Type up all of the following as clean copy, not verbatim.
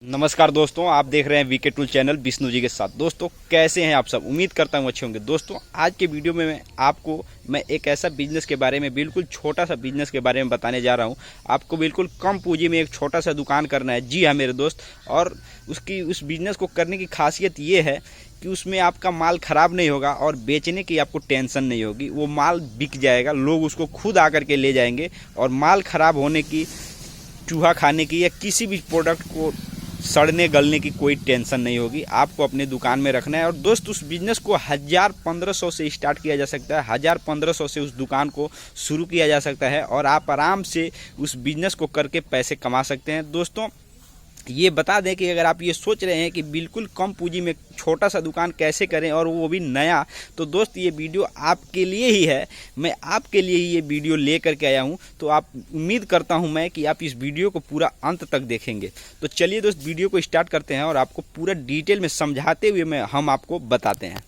नमस्कार दोस्तों, आप देख रहे हैं VK tool channel Vishnu ji के साथ। दोस्तों कैसे हैं आप सब? उम्मीद करता हूँ अच्छे होंगे। दोस्तों आज के वीडियो में मैं एक ऐसा बिजनेस के बारे में, बिल्कुल छोटा सा बिजनेस के बारे में बताने जा रहा हूँ। आपको बिल्कुल कम पूंजी में एक छोटा सा दुकान करना है। जी हाँ मेरे दोस्त, और उस बिजनेस को करने की खासियत ये है कि उसमें आपका माल ख़राब नहीं होगा और बेचने की आपको टेंशन नहीं होगी। वो माल बिक जाएगा, लोग उसको खुद आकर के ले जाएंगे और माल ख़राब होने की, चूहा खाने की या किसी भी प्रोडक्ट को सड़ने गलने की कोई टेंशन नहीं होगी। आपको अपने दुकान में रखना है। और दोस्त उस बिज़नेस को 1000-1500 से स्टार्ट किया जा सकता है। 1000-1500 से उस दुकान को शुरू किया जा सकता है और आप आराम से उस बिज़नेस को करके पैसे कमा सकते हैं। दोस्तों ये बता दें कि अगर आप ये सोच रहे हैं कि बिल्कुल कम पूंजी में छोटा सा दुकान कैसे करें और वो भी नया, तो दोस्त ये वीडियो आपके लिए ही है। मैं आपके लिए ही ये वीडियो ले करके आया हूँ। तो आप उम्मीद करता हूँ मैं कि आप इस वीडियो को पूरा अंत तक देखेंगे। तो चलिए दोस्त वीडियो को स्टार्ट करते हैं और आपको पूरा डिटेल में समझाते हुए हम आपको बताते हैं।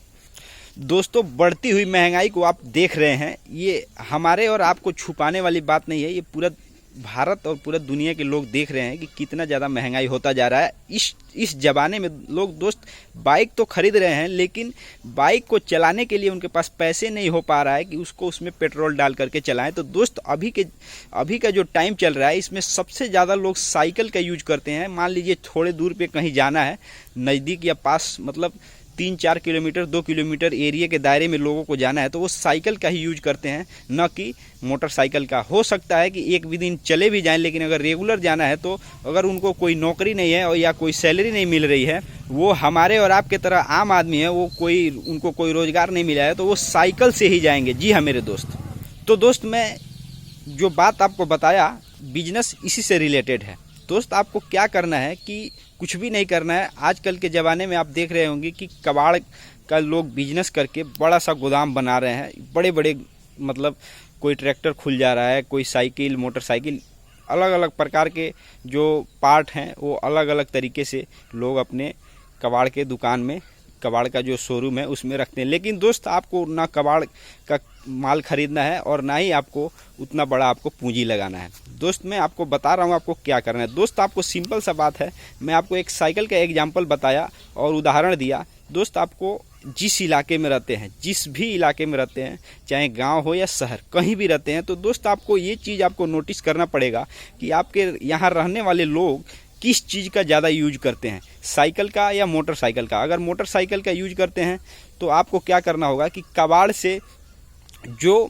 दोस्तों बढ़ती हुई महंगाई को आप देख रहे हैं, ये हमारे और आपको छुपाने वाली बात नहीं है। ये पूरा भारत और पूरा दुनिया के लोग देख रहे हैं कि कितना ज़्यादा महंगाई होता जा रहा है। इस ज़माने में लोग दोस्त बाइक तो खरीद रहे हैं, लेकिन बाइक को चलाने के लिए उनके पास पैसे नहीं हो पा रहा है कि उसको उसमें पेट्रोल डाल करके चलाएं। तो दोस्त अभी का जो टाइम चल रहा है, इसमें सबसे ज़्यादा लोग साइकिल का यूज करते हैं। मान लीजिए थोड़े दूर पे कहीं जाना है, नज़दीक या पास, मतलब 3-4 किलोमीटर 2 किलोमीटर एरिया के दायरे में लोगों को जाना है, तो वो साइकिल का ही यूज करते हैं, न कि मोटरसाइकिल का। हो सकता है कि एक भी दिन चले भी जाएं, लेकिन अगर रेगुलर जाना है, तो अगर उनको कोई नौकरी नहीं है और या कोई सैलरी नहीं मिल रही है, वो हमारे और आपके तरह आम आदमी है, उनको कोई रोजगार नहीं मिला है, तो वो साइकिल से ही जाएंगे। जी हाँ मेरे दोस्त। तो दोस्त मैं जो बात आपको बताया, बिजनेस इसी से रिलेटेड है। दोस्त आपको क्या करना है कि कुछ भी नहीं करना है। आजकल के ज़माने में आप देख रहे होंगे कि कबाड़ का लोग बिजनेस करके बड़ा सा गोदाम बना रहे हैं। बड़े बड़े, मतलब कोई ट्रैक्टर खुल जा रहा है, कोई साइकिल, मोटरसाइकिल, अलग अलग प्रकार के जो पार्ट हैं वो अलग अलग तरीके से लोग अपने कबाड़ के दुकान में, कबाड़ का जो शोरूम है उसमें रखते हैं। लेकिन दोस्त आपको ना कबाड़ का माल खरीदना है और ना ही आपको उतना बड़ा आपको पूंजी लगाना है। दोस्त मैं आपको बता रहा हूँ आपको क्या करना है। दोस्त आपको सिंपल सा बात है, मैं आपको एक साइकिल का एग्जाम्पल बताया और उदाहरण दिया। दोस्त आपको जिस इलाके में रहते हैं, जिस भी इलाके में रहते हैं, चाहे गांव हो या शहर, कहीं भी रहते हैं, तो दोस्त आपको ये चीज़ आपको नोटिस करना पड़ेगा कि आपके यहाँ रहने वाले लोग किस चीज़ का ज़्यादा यूज करते हैं, साइकिल का या मोटरसाइकिल का। अगर मोटरसाइकिल का यूज करते हैं तो आपको क्या करना होगा कि कबाड़ से जो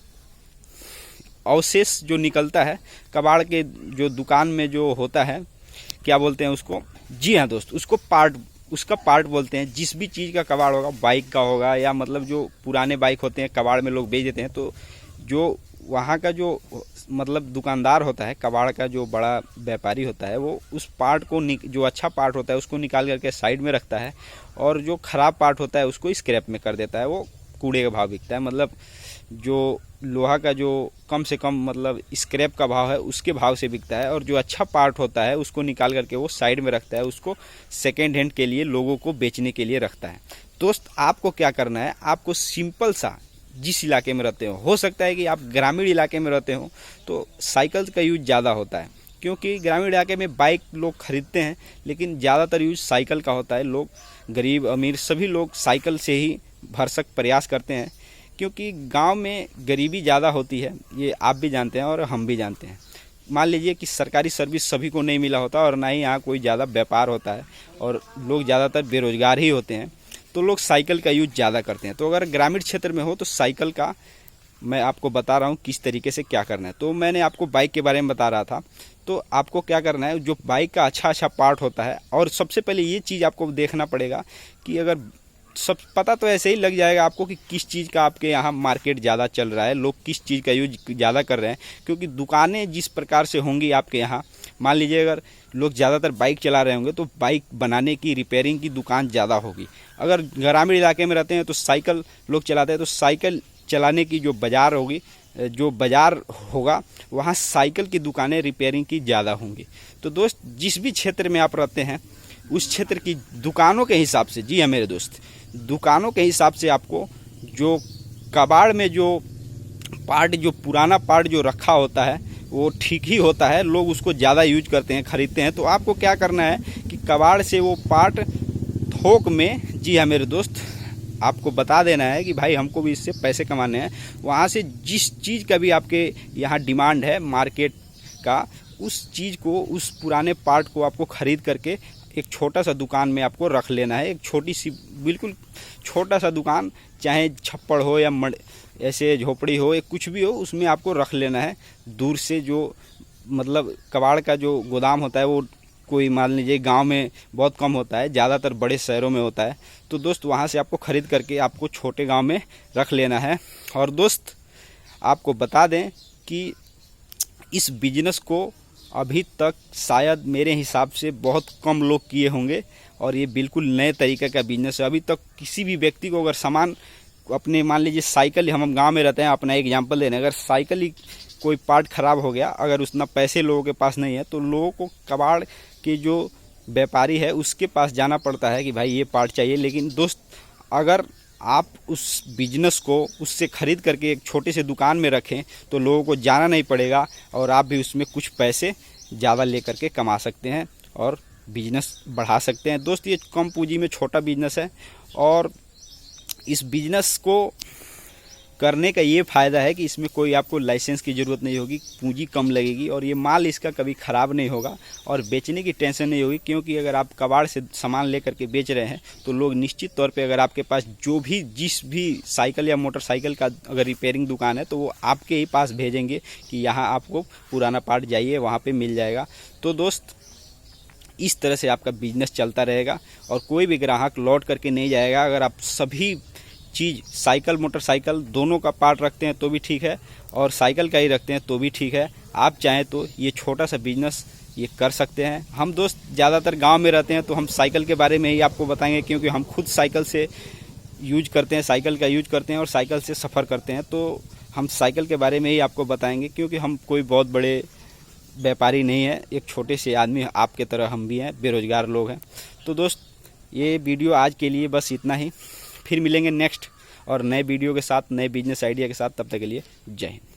अवशेष जो निकलता है, कबाड़ के जो दुकान में जो होता है, क्या बोलते हैं उसको? जी हाँ दोस्त, उसका पार्ट बोलते हैं। जिस भी चीज़ का कबाड़ होगा, बाइक का होगा या मतलब जो पुराने बाइक होते हैं कबाड़ में लोग बेच देते हैं, तो जो वहाँ का जो मतलब दुकानदार होता है, कबाड़ का जो बड़ा व्यापारी होता है, वो उस पार्ट को जो अच्छा पार्ट होता है उसको निकाल करके साइड में रखता है और जो ख़राब पार्ट होता है उसको स्क्रैप में कर देता है। वो कूड़े का भाव बिकता है, मतलब जो लोहा का जो कम से कम मतलब स्क्रैप का भाव है उसके भाव से बिकता है, और जो अच्छा पार्ट होता है उसको निकाल करके वो साइड में रखता है, उसको सेकेंड हैंड के लिए लोगों को बेचने के लिए रखता है। दोस्त आपको क्या करना है, आपको सिंपल सा, जिस इलाके में रहते हो सकता है कि आप ग्रामीण इलाके में रहते हो तो साइकिल का यूज ज़्यादा होता है, क्योंकि ग्रामीण इलाके में बाइक लोग खरीदते हैं, लेकिन ज़्यादातर यूज साइकिल का होता है। लोग गरीब अमीर सभी लोग साइकिल से ही भरसक प्रयास करते हैं, क्योंकि गांव में गरीबी ज़्यादा होती है, ये आप भी जानते हैं और हम भी जानते हैं। मान लीजिए कि सरकारी सर्विस सभी को नहीं मिला होता और ना ही यहाँ कोई ज़्यादा व्यापार होता है और लोग ज़्यादातर बेरोजगार ही होते हैं, तो लोग साइकिल का यूज ज़्यादा करते हैं। तो अगर ग्रामीण क्षेत्र में हो तो साइकिल का मैं आपको बता रहा हूँ किस तरीके से क्या करना है। तो मैंने आपको बाइक के बारे में बता रहा था, तो आपको क्या करना है, जो बाइक का अच्छा पार्ट होता है, और सबसे पहले ये चीज़ आपको देखना पड़ेगा कि अगर सब पता तो ऐसे ही लग जाएगा आपको कि किस चीज़ का आपके यहाँ मार्केट ज़्यादा चल रहा है, लोग किस चीज़ का यूज ज़्यादा कर रहे हैं। क्योंकि दुकानें जिस प्रकार से होंगी आपके यहाँ, मान लीजिए अगर लोग ज़्यादातर बाइक चला रहे होंगे तो बाइक बनाने की, रिपेयरिंग की दुकान ज़्यादा होगी। अगर ग्रामीण इलाके में रहते हैं तो साइकिल लोग चलाते हैं, तो साइकिल चलाने की जो बाज़ार होगी, जो बाज़ार होगा, वहाँ साइकिल की दुकानें रिपेयरिंग की ज़्यादा होंगी। तो दोस्त जिस भी क्षेत्र में आप रहते हैं उस क्षेत्र की दुकानों के हिसाब से, जी हाँ मेरे दोस्त, दुकानों के हिसाब से आपको जो कबाड़ में जो पार्ट, जो पुराना पार्ट जो रखा होता है, वो ठीक ही होता है, लोग उसको ज़्यादा यूज करते हैं, ख़रीदते हैं। तो आपको क्या करना है कि कबाड़ से वो पार्ट थोक में, जी हाँ मेरे दोस्त, आपको बता देना है कि भाई हमको भी इससे पैसे कमाने हैं। वहाँ से जिस चीज़ का भी आपके यहाँ डिमांड है मार्केट का, उस चीज़ को, उस पुराने पार्ट को आपको ख़रीद करके एक छोटा सा दुकान में आपको रख लेना है। एक छोटी सी, बिल्कुल छोटा सा दुकान, चाहे छप्पड़ हो या ऐसे झोपड़ी हो, या कुछ भी हो, उसमें आपको रख लेना है। दूर से जो मतलब कबाड़ का जो गोदाम होता है वो कोई मान लीजिए गांव में बहुत कम होता है, ज़्यादातर बड़े शहरों में होता है। तो दोस्त वहां से आपको ख़रीद करके आपको छोटे गांव में रख लेना है। और दोस्त आपको बता दें कि इस बिजनेस को अभी तक शायद मेरे हिसाब से बहुत कम लोग किए होंगे, और ये बिल्कुल नए तरीके का बिजनेस है। अभी तक किसी भी व्यक्ति को अगर सामान अपने, मान लीजिए साइकिल, हम गांव में रहते हैं, अपना एग्जांपल देने, अगर साइकिल ही कोई पार्ट ख़राब हो गया, अगर उतना पैसे लोगों के पास नहीं है, तो लोगों को कबाड़ के जो व्यापारी है उसके पास जाना पड़ता है कि भाई ये पार्ट चाहिए। लेकिन दोस्त अगर आप उस बिजनेस को उससे ख़रीद करके एक छोटे से दुकान में रखें तो लोगों को जाना नहीं पड़ेगा, और आप भी उसमें कुछ पैसे ज़्यादा ले करके कमा सकते हैं और बिजनेस बढ़ा सकते हैं। दोस्त ये कम पूंजी में छोटा बिजनेस है, और इस बिजनेस को करने का ये फ़ायदा है कि इसमें कोई आपको लाइसेंस की ज़रूरत नहीं होगी, पूंजी कम लगेगी, और ये माल इसका कभी ख़राब नहीं होगा, और बेचने की टेंशन नहीं होगी। क्योंकि अगर आप कबाड़ से सामान लेकर के बेच रहे हैं तो लोग निश्चित तौर पे, अगर आपके पास जो भी जिस भी साइकिल या मोटरसाइकिल का अगर रिपेयरिंग दुकान है, तो वो आपके ही पास भेजेंगे कि यहाँ आपको पुराना पार्ट जाइए, वहाँ पर मिल जाएगा। तो दोस्त इस तरह से आपका बिजनेस चलता रहेगा, और कोई भी ग्राहक लौट करके नहीं जाएगा। अगर आप सभी चीज़, साइकिल मोटरसाइकिल दोनों का पार्ट रखते हैं तो भी ठीक है, और साइकिल का ही रखते हैं तो भी ठीक है। आप चाहें तो ये छोटा सा बिजनेस ये कर सकते हैं। हम दोस्त ज़्यादातर गांव में रहते हैं, तो हम साइकिल के बारे में ही आपको बताएंगे, क्योंकि हम खुद साइकिल से यूज करते हैं, साइकिल का यूज करते हैं और साइकिल से सफ़र करते हैं। तो हम साइकिल के बारे में ही आपको बताएंगे, क्योंकि हम कोई बहुत बड़े व्यापारी नहीं है, एक छोटे से आदमी आपके तरह हम भी हैं, बेरोज़गार लोग हैं। तो दोस्त ये वीडियो आज के लिए बस इतना ही, फिर मिलेंगे नेक्स्ट और नए वीडियो के साथ, नए बिजनेस आइडिया के साथ। तब तक के लिए जय हिंद।